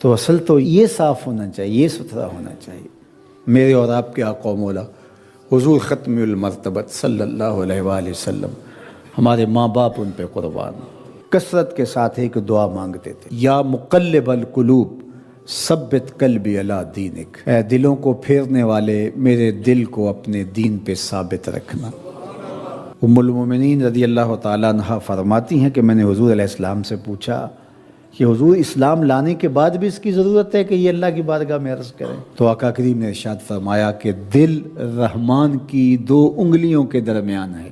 تو اصل تو یہ صاف ہونا چاہیے، یہ ستھرا ہونا چاہیے۔ میرے اور آپ کے آقا و مولا حضور ختم المرتبت صلی اللہ علیہ وآلہ وسلم، ہمارے ماں باپ ان پہ قربان، کثرت کے ساتھ ایک دعا مانگتے تھے، یا مقلب القلوب ثبت قلبی علی دینک، اے دلوں کو پھیرنے والے میرے دل کو اپنے دین پہ ثابت رکھنا۔ ام المومنین رضی اللہ تعالیٰ عنہ فرماتی ہیں کہ میں نے حضور علیہ السلام سے پوچھا کہ حضور اسلام لانے کے بعد بھی اس کی ضرورت ہے کہ یہ اللہ کی بارگاہ میں عرض کریں؟ تو آقا کریم نے ارشاد فرمایا کہ دل رحمان کی 2 انگلیوں کے درمیان ہے،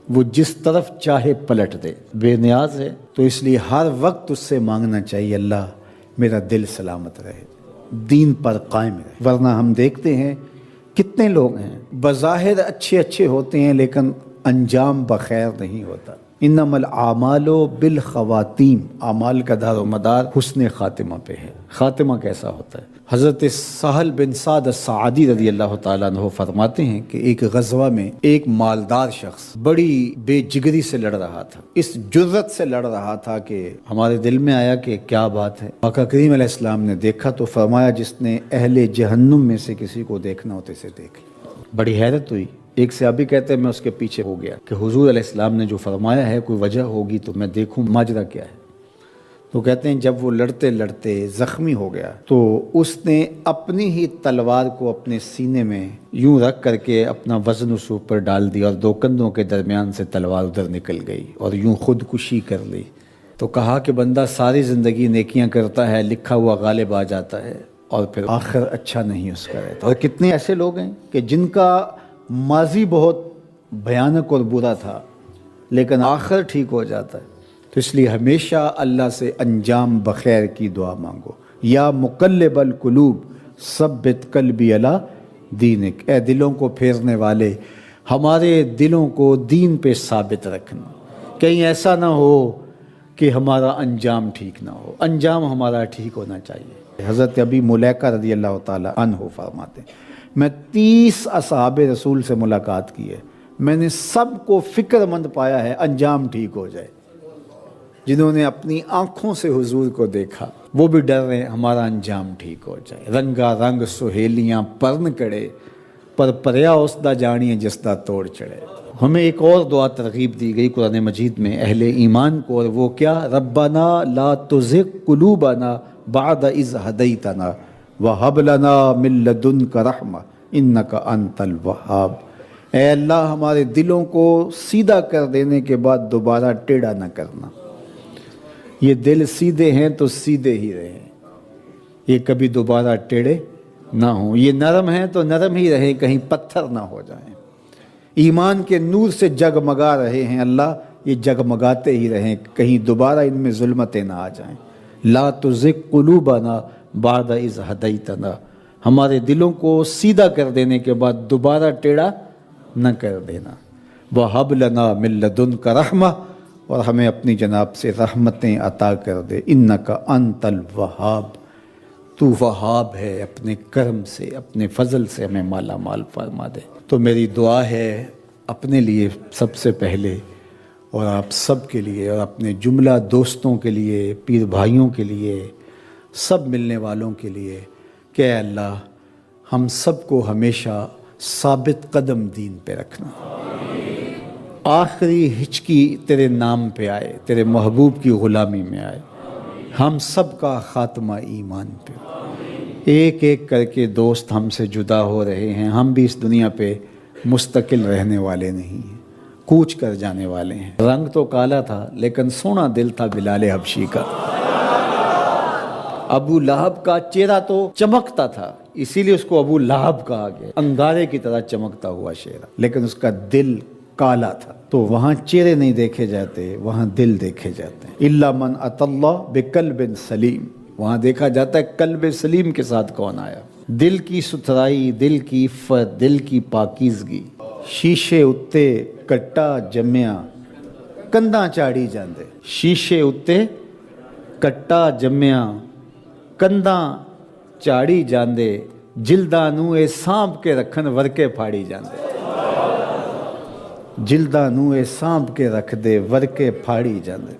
وہ جس طرف چاہے پلٹ دے، بے نیاز ہے، تو اس لیے ہر وقت اس سے مانگنا چاہیے اللہ میرا دل سلامت رہے، دین پر قائم رہے۔ ورنہ ہم دیکھتے ہیں کتنے لوگ ہیں بظاہر اچھے ہوتے ہیں لیکن انجام بخیر نہیں ہوتا۔ انما الاعمال بالخواتیم، اعمال کا دار و مدار حسن خاتمہ پہ ہے۔ خاتمہ کیسا ہوتا ہے؟ حضرت سہل بن سعد الساعدی رضی اللہ تعالیٰ عنہ فرماتے ہیں کہ ایک غزوہ میں ایک مالدار شخص بڑی بے جگری سے لڑ رہا تھا، اس جرت سے لڑ رہا تھا کہ ہمارے دل میں آیا کہ کیا بات ہے۔ آقا کریم علیہ السلام نے دیکھا تو فرمایا جس نے اہل جہنم میں سے کسی کو دیکھنا ہوتے سے دیکھ لیا۔ بڑی حیرت ہوئی۔ ایک صحابی کہتے ہیں میں اس کے پیچھے ہو گیا کہ حضور علیہ السلام نے جو فرمایا ہے کوئی وجہ ہوگی تو میں دیکھوں ماجرا کیا ہے۔ تو کہتے ہیں جب وہ لڑتے لڑتے زخمی ہو گیا تو اس نے اپنی ہی تلوار کو اپنے سینے میں یوں رکھ کر کے اپنا وزن اس اوپر ڈال دیا اور 2 کندھوں کے درمیان سے تلوار ادھر نکل گئی اور یوں خودکشی کر لی۔ تو کہا کہ بندہ ساری زندگی نیکیاں کرتا ہے، لکھا ہوا غالب آ جاتا ہے اور پھر آخر اچھا نہیں اس کا رہتا۔ اور کتنے ایسے لوگ ہیں کہ جن کا ماضی بہت بھیانک اور برا تھا لیکن آخر ٹھیک ہو جاتا ہے۔ تو اس لیے ہمیشہ اللہ سے انجام بخیر کی دعا مانگو۔ یا مقلب القلوب ثبت قلبی علی دینک، اے دلوں کو پھیرنے والے ہمارے دلوں کو دین پہ ثابت رکھنا، کہیں ایسا نہ ہو کہ ہمارا انجام ٹھیک نہ ہو، انجام ہمارا ٹھیک ہونا چاہیے۔ حضرت ابی ملیکہ رضی اللہ تعالی عنہ فرماتے ہیں میں 30 اصحاب رسول سے ملاقات کی ہے، میں نے سب کو فکر مند پایا ہے انجام ٹھیک ہو جائے۔ جنہوں نے اپنی آنکھوں سے حضور کو دیکھا وہ بھی ڈر رہے ہمارا انجام ٹھیک ہو جائے۔ رنگا رنگ سہیلیاں پرن کڑے، پر پریا اس دا جانیے جس دا توڑ چڑھے۔ ہمیں ایک اور دعا ترغیب دی گئی قرآن مجید میں اہل ایمان کو، اور وہ کیا؟ ربنا لا تزغ قلوبنا بعد اذ ہدیتنا وہب لنا من لدنک رحمہ انک انت الوہاب۔ اے اللہ ہمارے دلوں کو سیدھا کر دینے کے بعد دوبارہ ٹیڑھا نہ کرنا۔ یہ دل سیدھے ہیں تو سیدھے ہی رہیں، یہ کبھی دوبارہ ٹیڑھے نہ ہوں۔ یہ نرم ہیں تو نرم ہی رہیں، کہیں پتھر نہ ہو جائیں۔ ایمان کے نور سے جگمگا رہے ہیں اللہ، یہ جگمگاتے ہی رہیں، کہیں دوبارہ ان میں ظلمتیں نہ آ جائیں۔ لا تزغ قلوبنا بعد اذ ہدیتنا، ہمارے دلوں کو سیدھا کر دینے کے بعد دوبارہ ٹیڑھا نہ کر دینا۔ وہب لنا من لدنک رحمہ، اور ہمیں اپنی جناب سے رحمتیں عطا کر دے۔ انک انت الوہاب، تو وہاب ہے، اپنے کرم سے اپنے فضل سے ہمیں مالا مال فرما دے۔ تو میری دعا ہے اپنے لیے سب سے پہلے اور آپ سب کے لیے اور اپنے جملہ دوستوں کے لیے، پیر بھائیوں کے لیے، سب ملنے والوں کے لیے کہ اے اللہ ہم سب کو ہمیشہ ثابت قدم دین پہ رکھنا، آخری ہچکی تیرے نام پہ آئے، تیرے محبوب کی غلامی میں آئے، ہم سب کا خاتمہ ایمان پہ۔ ایک ایک کر کے دوست ہم سے جدا ہو رہے ہیں، ہم بھی اس دنیا پہ مستقل رہنے والے نہیں ہیں، کوچ کر جانے والے ہیں۔ رنگ تو کالا تھا لیکن سونا دل تھا بلال حبشی کا۔ ابو لہب کا چہرہ تو چمکتا تھا، اسی لیے اس کو ابو لہب کہا گیا، انگارے کی طرح چمکتا ہوا چہرہ، لیکن اس کا دل کالا تھا۔ تو وہاں چہرے نہیں دیکھے جاتے، وہاں دل دیکھے جاتے ہیں۔ الا من اتى اللہ بقلب سلیم، وہاں دیکھا جاتا ہے قلب سلیم کے ساتھ کون آیا۔ دل کی ستھرائی، دل کی عفت، دل کی پاکیزگی۔ شیشے اتے کٹا جمیا کنداں چاڑی جاندے، شیشے اتے کٹا جمیا کنداں چاڑی جاندے، جلداں نوں اے سانپ کے رکھن ورکے پھاڑی جاندے، جلداں نوں اے سانپ کے رکھ دے ورکے پھاڑی جاندے۔